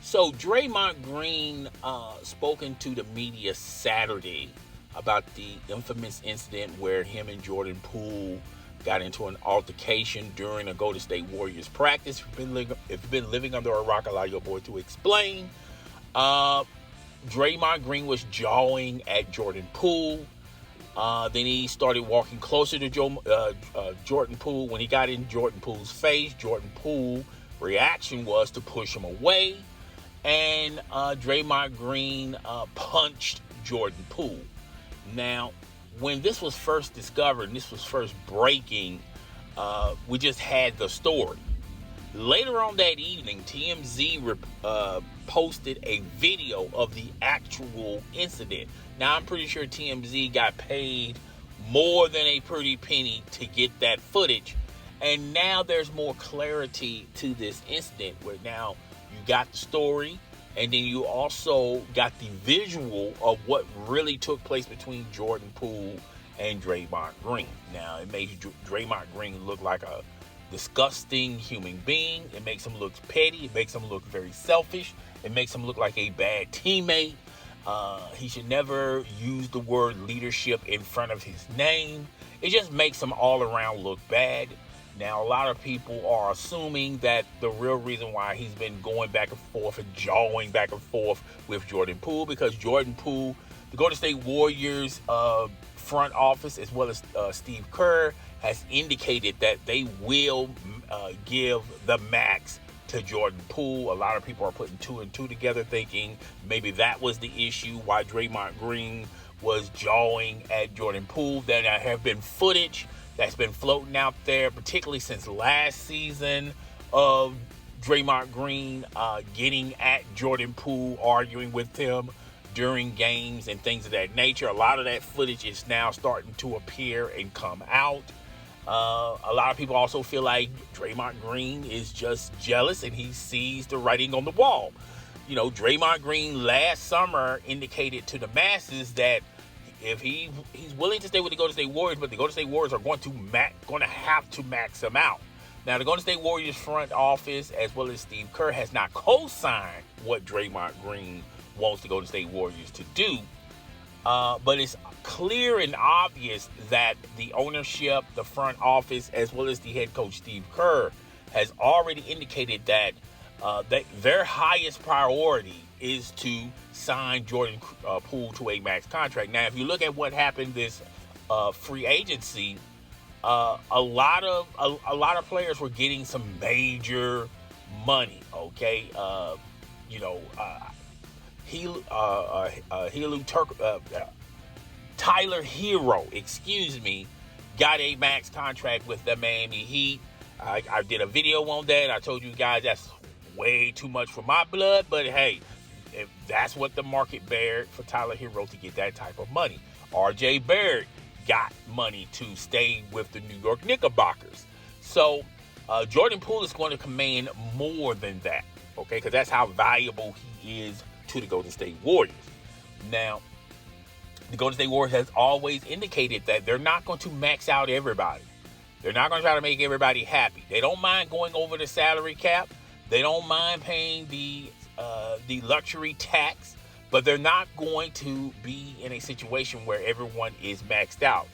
So Draymond Green spoken to the media Saturday about the infamous incident where him and Jordan Poole got into an altercation during a Golden State Warriors practice. If you've been living under a rock, allow your boy to explain. Draymond Green was jawing at Jordan Poole. Then he started walking closer to Jordan Poole. When he got in Jordan Poole's face, Jordan Poole reaction was to push him away. And Draymond Green punched Jordan Poole. Now, when this was first discovered and this was first breaking, we just had the story. Later on that evening, TMZ posted a video of the actual incident. Now, I'm pretty sure TMZ got paid more than a pretty penny to get that footage. And now there's more clarity to this incident where now you got the story and then you also got the visual of what really took place between Jordan Poole and Draymond Green. Now, it makes Draymond Green look like a disgusting human being. It makes him look petty. It makes him look very selfish. It makes him look like a bad teammate. He should never use the word leadership in front of his name. It just makes him all around look bad. Now, a lot of people are assuming that the real reason why he's been going back and forth and jawing back and forth with Jordan Poole, because Jordan Poole, the Golden State Warriors front office, as well as Steve Kerr, has indicated that they will give the max to Jordan Poole. A lot of people are putting two and two together, thinking maybe that was the issue why Draymond Green was jawing at Jordan Poole. There have been footage that's been floating out there, particularly since last season, of Draymond Green getting at Jordan Poole, arguing with him during games and things of that nature. A lot of that footage is now starting to appear and come out. A lot of people also feel like Draymond Green is just jealous and he sees the writing on the wall. You know, Draymond Green last summer indicated to the masses that if he's willing to stay with the Golden State Warriors, but the Golden State Warriors are going to have to max him out. Now, the Golden State Warriors front office, as well as Steve Kerr, has not co-signed what Draymond Green wants the Golden State Warriors to do. But it's clear and obvious that the ownership, the front office, as well as the head coach Steve Kerr, has already indicated that their highest priority is to sign Jordan Poole to a max contract. Now, if you look at what happened this free agency, a lot of players were getting some major money. Okay, Tyler Hero, got a max contract with the Miami Heat. I did a video on that. I told you guys that's way too much for my blood, but hey, if that's what the market bared for Tyler Hero to get that type of money. RJ Barrett got money to stay with the New York Knickerbockers. So Jordan Poole is going to command more than that, okay, because that's how valuable he is to the Golden State Warriors. Now, the Golden State Warriors has always indicated that they're not going to max out everybody. They're not going to try to make everybody happy. They don't mind going over the salary cap. They don't mind paying the luxury tax, but they're not going to be in a situation where everyone is maxed out.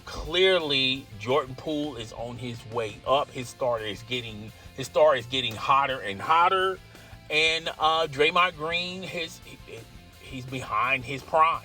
Clearly, Jordan Poole is on his way up. His star is getting hotter and hotter, and Draymond Green, he's behind his prime.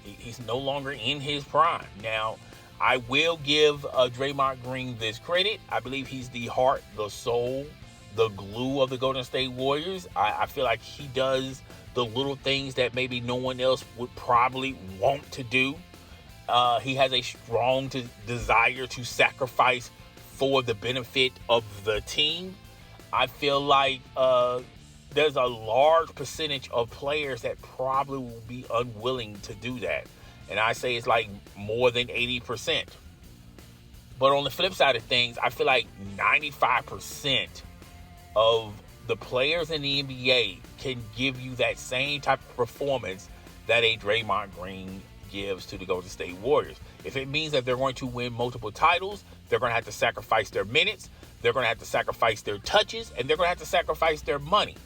He's no longer in his prime. Now, I will give Draymond Green this credit. I believe he's the heart, the soul, the glue of the Golden State Warriors. I feel like he does the little things that maybe no one else would probably want to do. He has a strong desire to sacrifice for the benefit of the team. I feel like there's a large percentage of players that probably will be unwilling to do that. And I say it's like more than 80%. But on the flip side of things, I feel like 95% of the players in the NBA can give you that same type of performance that a Draymond Green gives to the Golden State Warriors. If it means that they're going to win multiple titles, they're going to have to sacrifice their minutes, they're going to have to sacrifice their touches, and they're going to have to sacrifice their money.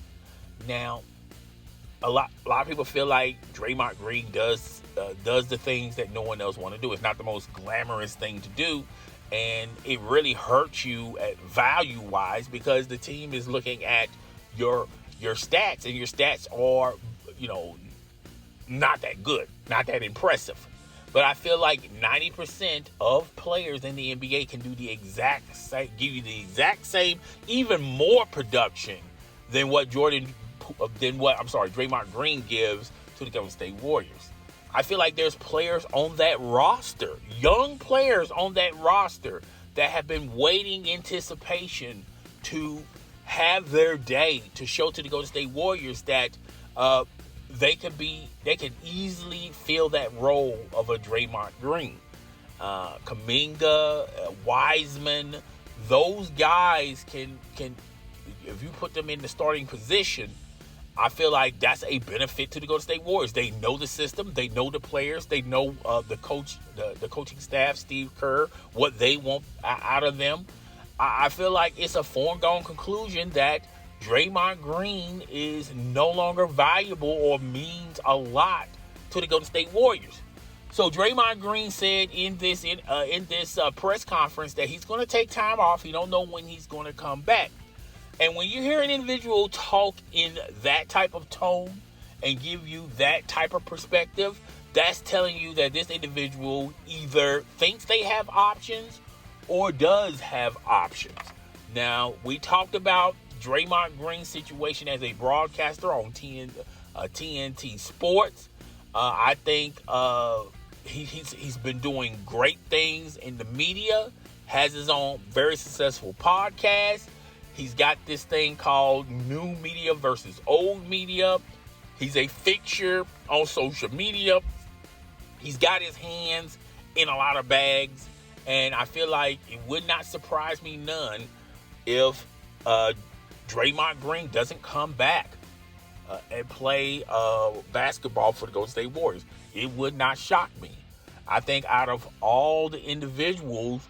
Now, a lot of people feel like Draymond Green does the things that no one else want to do. It's not the most glamorous thing to do, and it really hurts you at value wise because the team is looking at your stats, and your stats are, not that good, not that impressive. But I feel like 90% of players in the NBA can do the exact same, give you the exact same, even more production than what Draymond Green gives to the Golden State Warriors. I feel like there's players on that roster, young players on that roster, that have been waiting in anticipation to have their day, to show to the Golden State Warriors that they can easily fill that role of a Draymond Green. Kuminga, Wiseman, those guys can, if you put them in the starting position, I feel like that's a benefit to the Golden State Warriors. They know the system, they know the players, they know the coaching staff, Steve Kerr, what they want out of them. I feel like it's a foregone conclusion that Draymond Green is no longer valuable or means a lot to the Golden State Warriors. So Draymond Green said in this press conference that he's going to take time off. He don't know when he's going to come back. And when you hear an individual talk in that type of tone and give you that type of perspective, that's telling you that this individual either thinks they have options or does have options. Now, we talked about Draymond Green's situation as a broadcaster on TNT Sports. I think he's been doing great things in the media, has his own very successful podcast. He's got this thing called New Media versus Old Media. He's a fixture on social media. He's got his hands in a lot of bags. And I feel like it would not surprise me none if Draymond Green doesn't come back and play basketball for the Golden State Warriors. It would not shock me. I think out of all the individuals,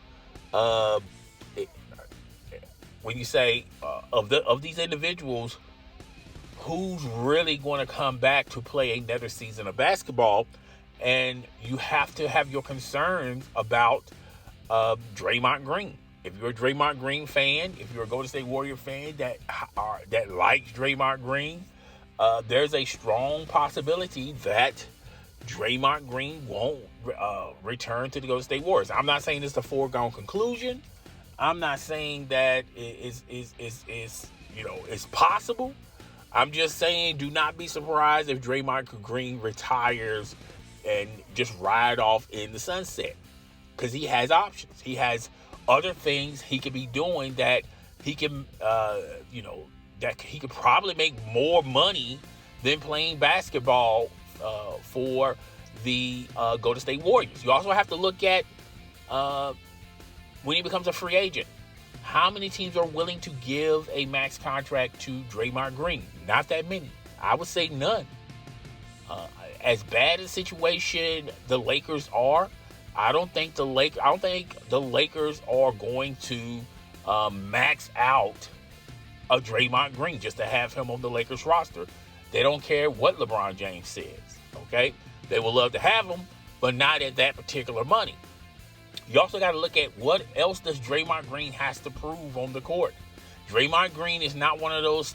when you say of these individuals, who's really going to come back to play another season of basketball, and you have to have your concerns about Draymond Green. If you're a Draymond Green fan, if you're a Golden State Warrior fan that likes Draymond Green, there's a strong possibility that Draymond Green won't return to the Golden State Warriors. I'm not saying it's a foregone conclusion. I'm not saying that it's possible. I'm just saying do not be surprised if Draymond Green retires and just ride off in the sunset, because he has options. He has other things he could be doing that he can, that he could probably make more money than playing basketball for the Golden State Warriors. You also have to look at when he becomes a free agent, how many teams are willing to give a max contract to Draymond Green? Not that many. I would say none. As bad a situation the Lakers are, I don't think the Lakers are going to max out a Draymond Green just to have him on the Lakers roster. They don't care what LeBron James says. Okay, they would love to have him, but not at that particular money. You also got to look at what else does Draymond Green has to prove on the court. Draymond Green is not one of those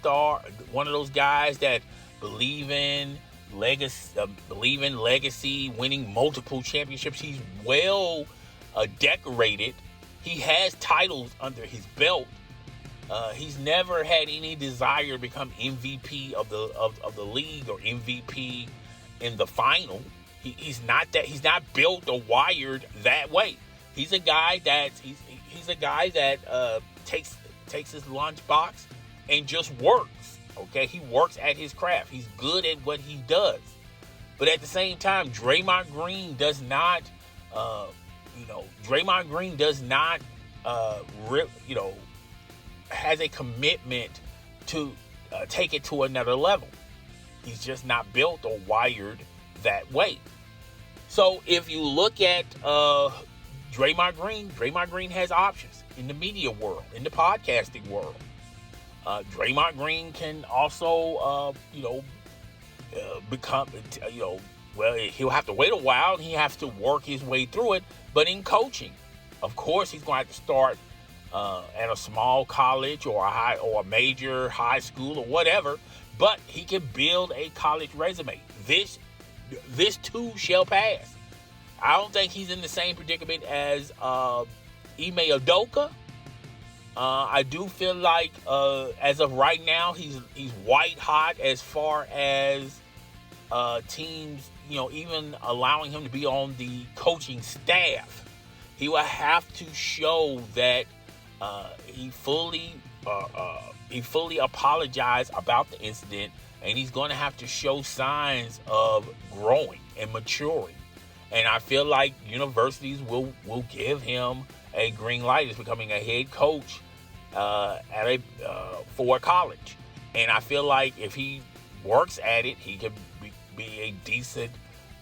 guys that believe in legacy, winning multiple championships. He's well decorated. He has titles under his belt. He's never had any desire to become MVP of the league or MVP in the final. He's not built or wired that way. He's a guy that takes his lunchbox and just works. Okay, he works at his craft. He's good at what he does. But at the same time, Draymond Green does not. Draymond Green does not. Has a commitment to take it to another level. He's just not built or wired that way. So if you look at Draymond Green has options in the media world, in the podcasting world. Draymond Green can also, become, well, he'll have to wait a while and he has to work his way through it. But in coaching, of course, he's going to have to start at a small college or a major high school or whatever. But he can build a college resume. This too shall pass. I don't think he's in the same predicament as Ime Udoka. I do feel like as of right now, he's white hot as far as teams, even allowing him to be on the coaching staff. He will have to show that he fully apologized about the incident, and he's going to have to show signs of growing and maturing. And I feel like universities will give him a green light as becoming a head coach for a college. And I feel like if he works at it, he can be a decent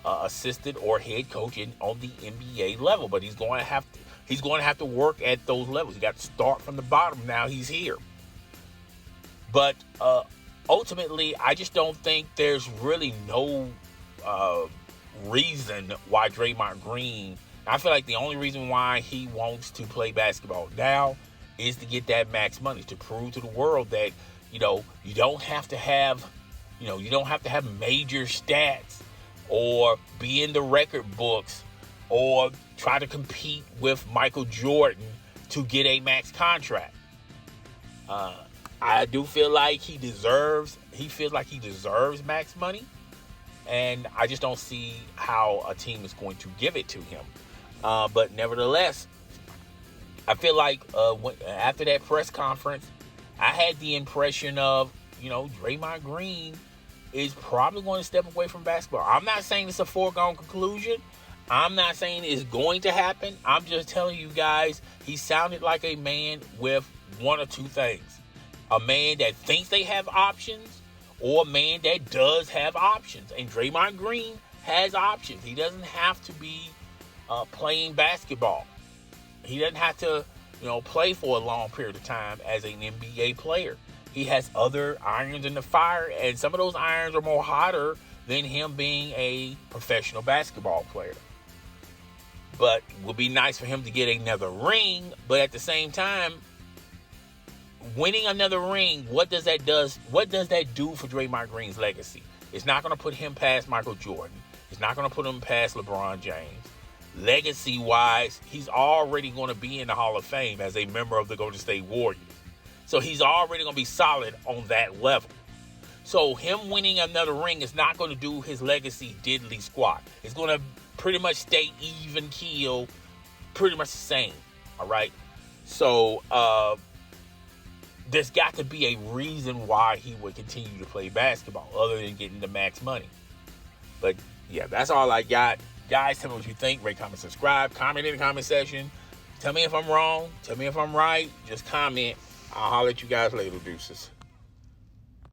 assistant or head coach on the NBA level. But he's going to have to work at those levels. He got to start from the bottom. Now he's here. But ultimately, I just don't think there's really no reason why Draymond Green. I feel like the only reason why he wants to play basketball now is to get that max money, to prove to the world that you don't have to have major stats or be in the record books or try to compete with Michael Jordan to get a max contract. I do feel like he feels like he deserves max money, and I just don't see how a team is going to give it to him. But nevertheless, I feel like after that press conference, I had the impression of, Draymond Green is probably going to step away from basketball. I'm not saying it's a foregone conclusion. I'm not saying it's going to happen. I'm just telling you guys, he sounded like a man with one or two things. A man that thinks they have options or a man that does have options. And Draymond Green has options. He doesn't have to be playing basketball. He doesn't have to, play for a long period of time as an NBA player. He has other irons in the fire, and some of those irons are more hotter than him being a professional basketball player. But it would be nice for him to get another ring. But at the same time, winning another ring, what does that do for Draymond Green's legacy? It's not going to put him past Michael Jordan. It's not going to put him past LeBron James. Legacy-wise, he's already going to be in the Hall of Fame as a member of the Golden State Warriors. So he's already going to be solid on that level. So him winning another ring is not going to do his legacy diddly squat. It's going to pretty much stay even keel, pretty much the same. All right? So there's got to be a reason why he would continue to play basketball other than getting the max money. But yeah, that's all I got. Guys, tell me what you think. Rate, comment, subscribe. Comment in the comment section. Tell me if I'm wrong. Tell me if I'm right. Just comment. I'll holler at you guys later, deuces.